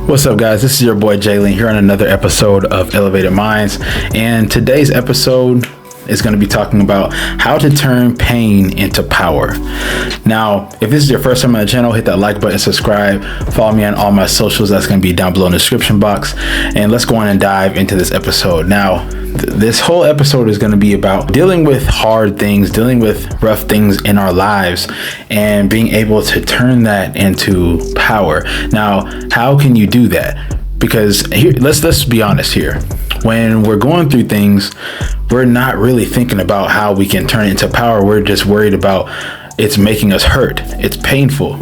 What's up, guys? This is your boy Jalen here on another episode of Elevated Minds, and today's episode is going to be talking about how to turn pain into power. Now, if this is your first time on the channel, hit that like button, subscribe, follow me on all my socials. That's going to be down below in the description box, and let's go on and dive into this episode. Now, this whole episode is going to be about dealing with hard things, dealing with rough things in our lives, and being able to turn that into power. Now, how can you do that? Because here, let's be honest here. When we're going through things, we're not really thinking about how we can turn it into power. We're just worried about it's making us hurt. It's painful.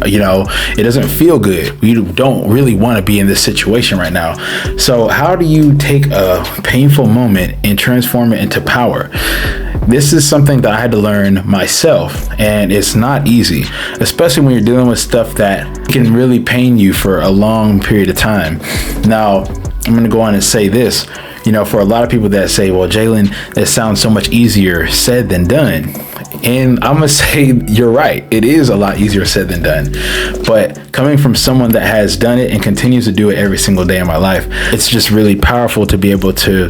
You know, it doesn't feel good. We don't really want to be in this situation right now. So how do you take a painful moment and transform it into power? This is something that I had to learn myself, and it's not easy, especially when you're dealing with stuff that can really pain you for a long period of time. Now, I'm going to go on and say this. You know, for a lot of people that say, well, Jalen, that sounds so much easier said than done. And I'm going to say you're right. It is a lot easier said than done. But coming from someone that has done it and continues to do it every single day in my life, it's just really powerful to be able to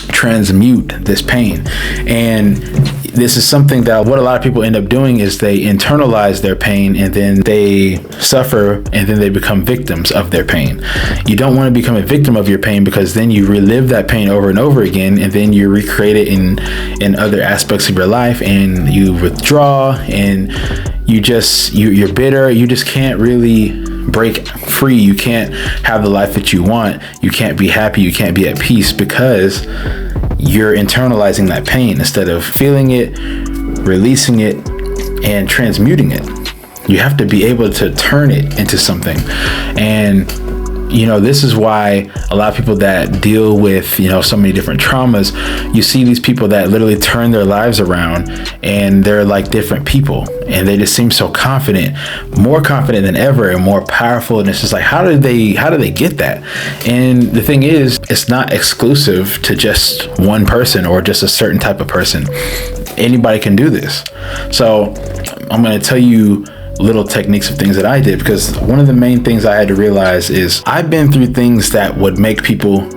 transmute this pain. And this is something that what a lot of people end up doing is they internalize their pain, and then they suffer, and then they become victims of their pain. You don't want to become a victim of your pain, because then you relive that pain over and over again, and then you recreate it in other aspects of your life, and you withdraw, and you're bitter. You just can't really break free. You can't have the life that you want. You can't be happy. You can't be at peace, because you're internalizing that pain instead of feeling it, releasing it, and transmuting it. You have to be able to turn it into something. And you know, this is why a lot of people that deal with, you know, so many different traumas, you see these people that literally turn their lives around, and they're like different people, and they just seem so confident, more confident than ever, and more powerful. And it's just like, how do they get that? And the thing is, it's not exclusive to just one person or just a certain type of person. Anybody can do this. So I'm going to tell you little techniques of things that I did, because one of the main things I had to realize is I've been through things that would make people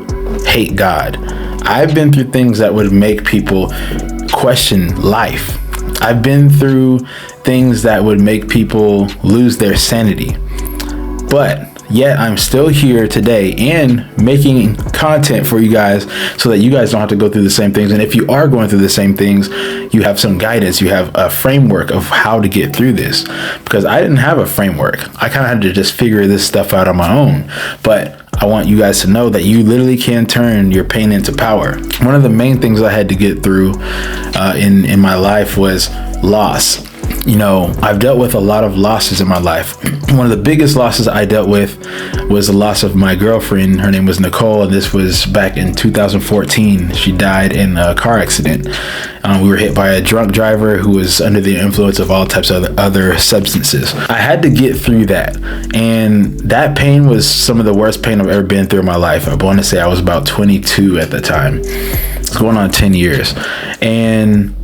hate God. I've been through things that would make people question life. I've been through things that would make people lose their sanity. But yet I'm still here today and making content for you guys so that you guys don't have to go through the same things. And if you are going through the same things, you have some guidance, you have a framework of how to get through this, because I didn't have a framework. I kind of had to just figure this stuff out on my own. But I want you guys to know that you literally can turn your pain into power. One of the main things I had to get through in my life was loss. You know, I've dealt with a lot of losses in my life. One of the biggest losses I dealt with was the loss of my girlfriend. Her name was Nicole, and this was back in 2014. She died in a car accident. We were hit by a drunk driver who was under the influence of all types of other substances. I had to get through that, and that pain was some of the worst pain I've ever been through in my life. I want to say I was about 22 at the time. It's going on 10 years. And,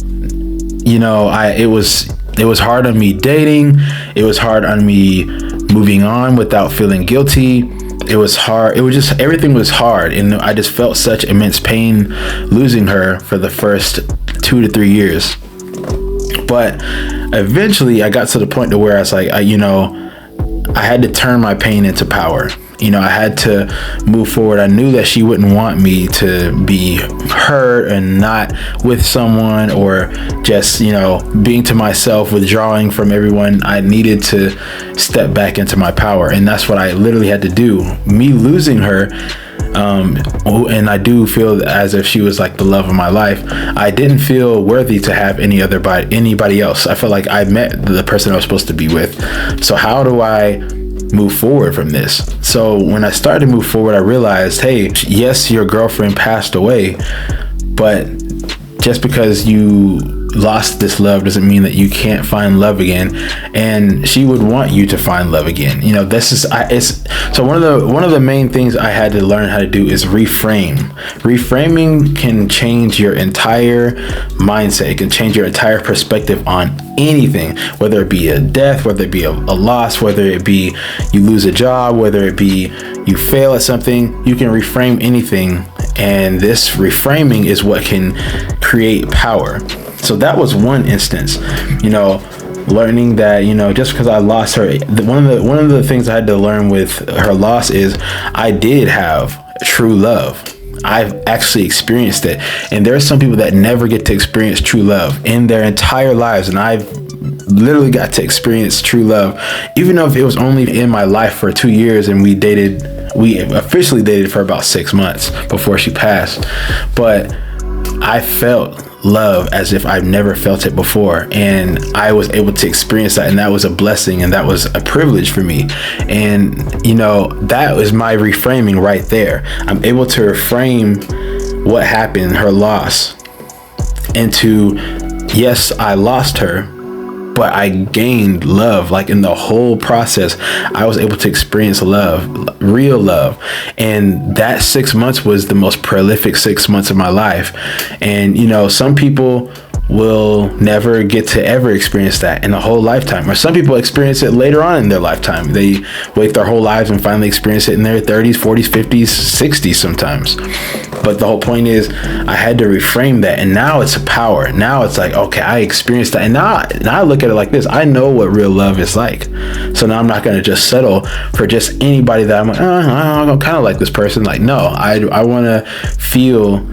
you know, it was hard on me dating. It was hard on me moving on without feeling guilty. It was hard. It was just, everything was hard. And I just felt such immense pain losing her for the first 2 to 3 years. But eventually I got to the point to where I was like, I had to turn my pain into power. You know, I had to move forward. I knew that she wouldn't want me to be hurt and not with someone, or just, you know, being to myself, withdrawing from everyone. I needed to step back into my power. And that's what I literally had to do. Me losing her, and I do feel as if she was like the love of my life, I didn't feel worthy to have anybody else. I felt like I met the person I was supposed to be with. So how do I move forward from this? So when I started to move forward, I realized, hey, yes, your girlfriend passed away, but just because you lost this love doesn't mean that you can't find love again, and she would want you to find love again. This is so one of the main things I had to learn how to do is reframing can change your entire mindset. It can change your entire perspective on anything, whether it be a death, whether it be a loss, whether it be you lose a job, whether it be you fail at something. You can reframe anything, and this reframing is what can create power. So that was one instance, learning that, just because I lost her, one of the things I had to learn with her loss is I did have true love. I've actually experienced it. And there are some people that never get to experience true love in their entire lives. And I've literally got to experience true love, even though it was only in my life for 2 years, and we officially dated for about 6 months before she passed. But I felt love as if I've never felt it before, and I was able to experience that, and that was a blessing, and that was a privilege for me. And that was my reframing right there. I'm able to reframe what happened, her loss, into, yes, I lost her, but I gained love. Like, in the whole process, I was able to experience love, real love. And that 6 months was the most prolific 6 months of my life. And, some people will never get to ever experience that in a whole lifetime. Or some people experience it later on in their lifetime. They wait their whole lives and finally experience it in their 30s, 40s, 50s, 60s sometimes. But the whole point is, I had to reframe that, and now it's a power. Now it's like, okay, I experienced that, and now I look at it like this. I know what real love is like. So now I'm not going to just settle for just anybody that I'm like, I'm kind of like this person. Like, no, I want to feel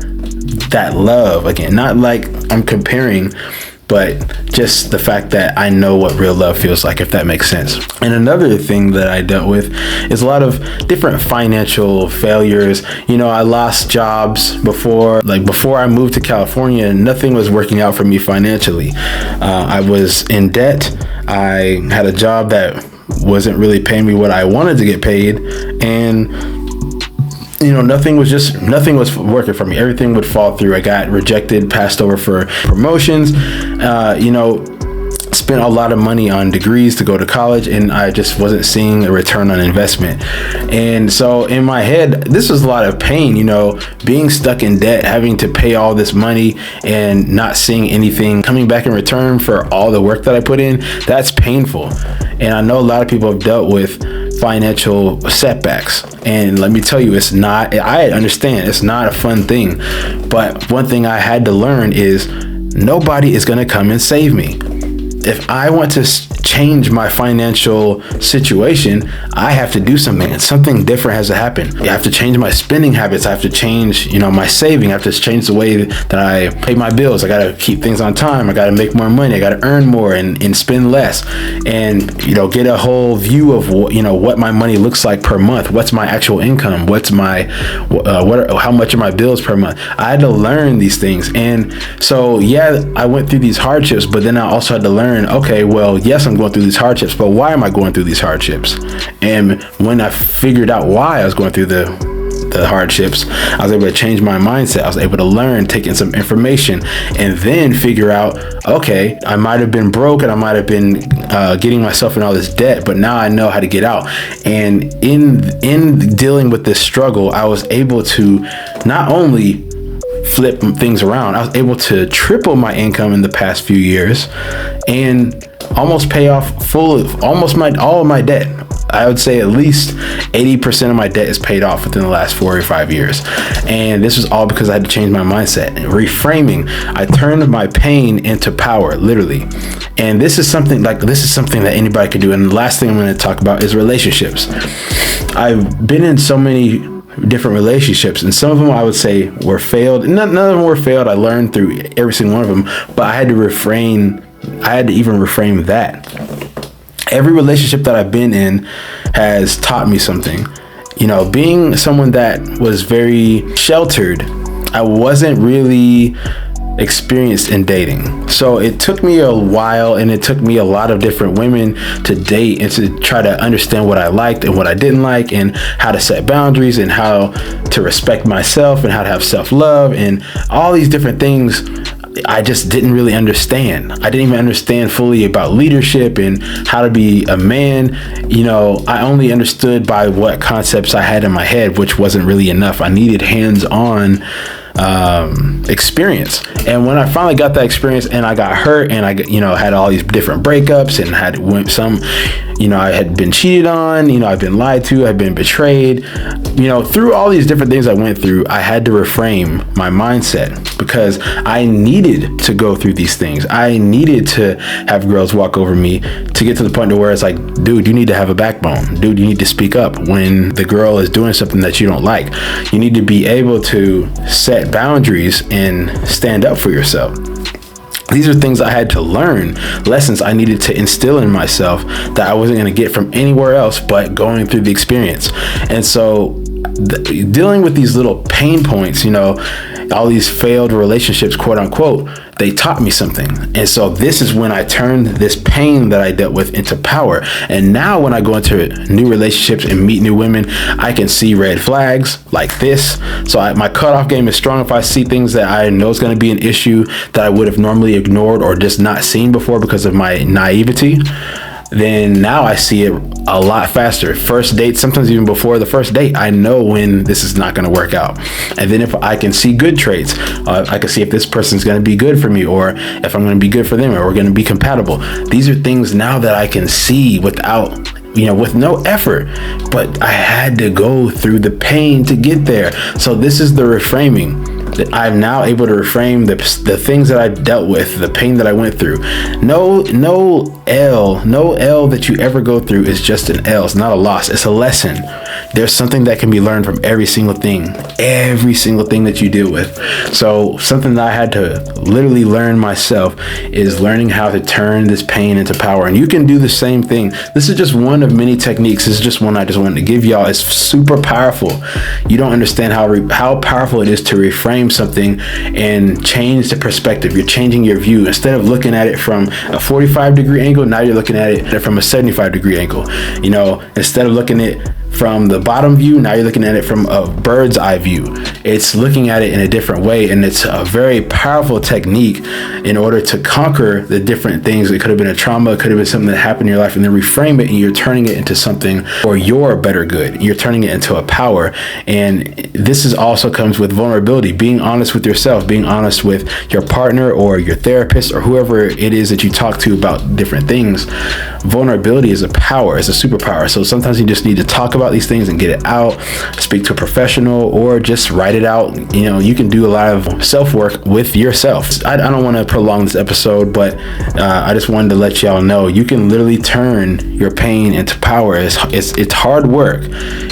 that love again. Not like I'm comparing, but just the fact that I know what real love feels like, if that makes sense. And another thing that I dealt with is a lot of different financial failures. I lost jobs before I moved to California, nothing was working out for me financially. I was in debt. I had a job that wasn't really paying me what I wanted to get paid, and nothing was working for me. Everything would fall through. I got rejected, passed over for promotions, spent a lot of money on degrees to go to college, and I just wasn't seeing a return on investment. And so in my head, this was a lot of pain, being stuck in debt, having to pay all this money and not seeing anything coming back in return for all the work that I put in. That's painful. And I know a lot of people have dealt with financial setbacks, and let me tell you, I understand it's not a fun thing, but one thing I had to learn is nobody is going to come and save me. If I want to change my financial situation, I have to do something, and something different has to happen. I have to change my spending habits. I have to change, my saving. I have to change the way that I pay my bills. I got to keep things on time. I got to make more money. I got to earn more and spend less, and, get a whole view of what my money looks like per month. What's my actual income? What's my, how much are my bills per month? I had to learn these things. And so, yeah, I went through these hardships, but then I also had to learn, okay, well, yes, I'm going through these hardships, but why am I going through these hardships? And when I figured out why I was going through the hardships, I was able to change my mindset. I was able to learn, take in some information, and then figure out, okay, I might have been broke and I might have been getting myself in all this debt, but now I know how to get out. And in dealing with this struggle, I was able to not only flip things around, I was able to triple my income in the past few years and almost pay off all of my debt. I would say at least 80% of my debt is paid off within the last 4 or 5 years. And this was all because I had to change my mindset. Reframing. I turned my pain into power, literally. And this is something that anybody can do. And the last thing I'm going to talk about is relationships. I've been in so many different relationships, and some of them I would say were failed. None of them were failed. I learned through every single one of them, but I had to even reframe that. Every relationship that I've been in has taught me something. Being someone that was very sheltered, I wasn't really experienced in dating. So it took me a while, and it took me a lot of different women to date and to try to understand what I liked and what I didn't like, and how to set boundaries, and how to respect myself, and how to have self-love, and all these different things I just didn't really understand. I didn't even understand fully about leadership and how to be a man. I only understood by what concepts I had in my head, which wasn't really enough. I needed hands-on experience. And when I finally got that experience, and I got hurt, and I had all these different breakups, and I had been cheated on, I've been lied to, I've been betrayed, through all these different things I went through, I had to reframe my mindset, because I needed to go through these things. I needed to have girls walk over me to get to the point to where it's like, dude, you need to have a backbone. Dude, you need to speak up when the girl is doing something that you don't like. You need to be able to set boundaries and stand up for yourself. These are things I had to learn, lessons I needed to instill in myself that I wasn't going to get from anywhere else but going through the experience. And so dealing with these little pain points, all these failed relationships, quote unquote, they taught me something. And so this is when I turned this pain that I dealt with into power. And now when I go into new relationships and meet new women, I can see red flags like this. So my cutoff game is strong. If I see things that I know is going to be an issue that I would have normally ignored or just not seen before because of my naivety, then now I see it a lot faster. First date, sometimes even before the first date, I know when this is not going to work out. And then if I can see good traits, I can see if this person's going to be good for me, or if I'm going to be good for them, or we're going to be compatible. These are things now that I can see without, with no effort, but I had to go through the pain to get there. So this is the reframing. That I'm now able to reframe the things that I dealt with, the pain that I went through. No L that you ever go through is just an L. It's not a loss. It's a lesson. There's something that can be learned from every single thing that you deal with. So something that I had to literally learn myself is learning how to turn this pain into power. And you can do the same thing. This is just one of many techniques. This is just one I just wanted to give y'all. It's super powerful. You don't understand how powerful it is to reframe something and change the perspective. You're changing your view. Instead of looking at it from a 45-degree angle, now you're looking at it from a 75-degree angle. Instead of looking at it from the bottom view, now you're looking at it from a bird's eye view. It's looking at it in a different way, and it's a very powerful technique in order to conquer the different things. It could have been a trauma, it could have been something that happened in your life, and then reframe it, and you're turning it into something for your better good. You're turning it into a power. And this also comes with vulnerability, being honest with yourself, being honest with your partner or your therapist or whoever it is that you talk to about different things. Vulnerability is a power, it's a superpower. So sometimes you just need to talk about these things and get it out, speak to a professional, or just write it out. You can do a lot of self-work with yourself. I don't want to prolong this episode, but I just wanted to let y'all know you can literally turn your pain into power. It's hard work.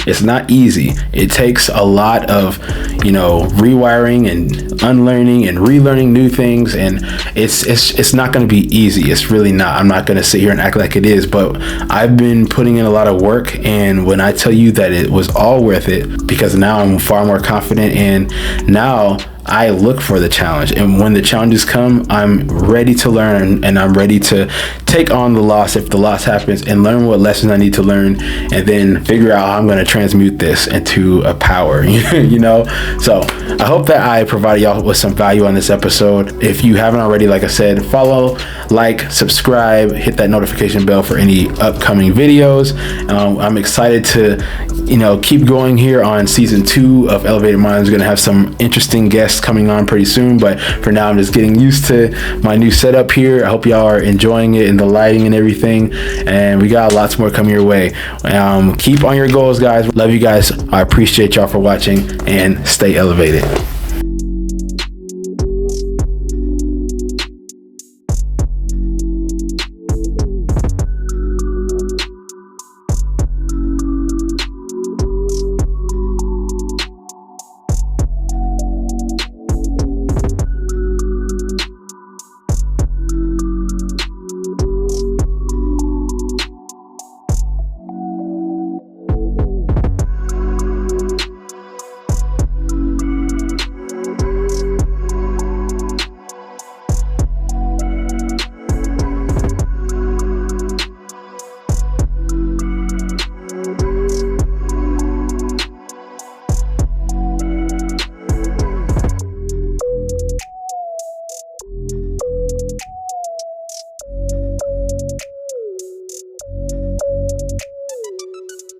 It's not easy. It takes a lot of rewiring and unlearning and relearning new things, and it's not going to be easy. It's really not. I'm not going to sit here and act like it is, but I've been putting in a lot of work, and when I tell you that it was all worth it, because now I'm far more confident, and now I look for the challenge, and when the challenges come, I'm ready to learn, and I'm ready to take on the loss if the loss happens, and learn what lessons I need to learn, and then figure out how I'm going to transmute this into a power. So I hope that I provided y'all with some value on this episode. If you haven't already, like I said, follow, like, subscribe, hit that notification bell for any upcoming videos. I'm excited to keep going here on season 2 of Elevated Minds. We're going to have some interesting guests coming on pretty soon, but for now I'm just getting used to my new setup here. I hope y'all are enjoying it and the lighting and everything, and we got lots more coming your way. Keep on your goals, guys. Love you guys. I appreciate y'all for watching, and stay elevated.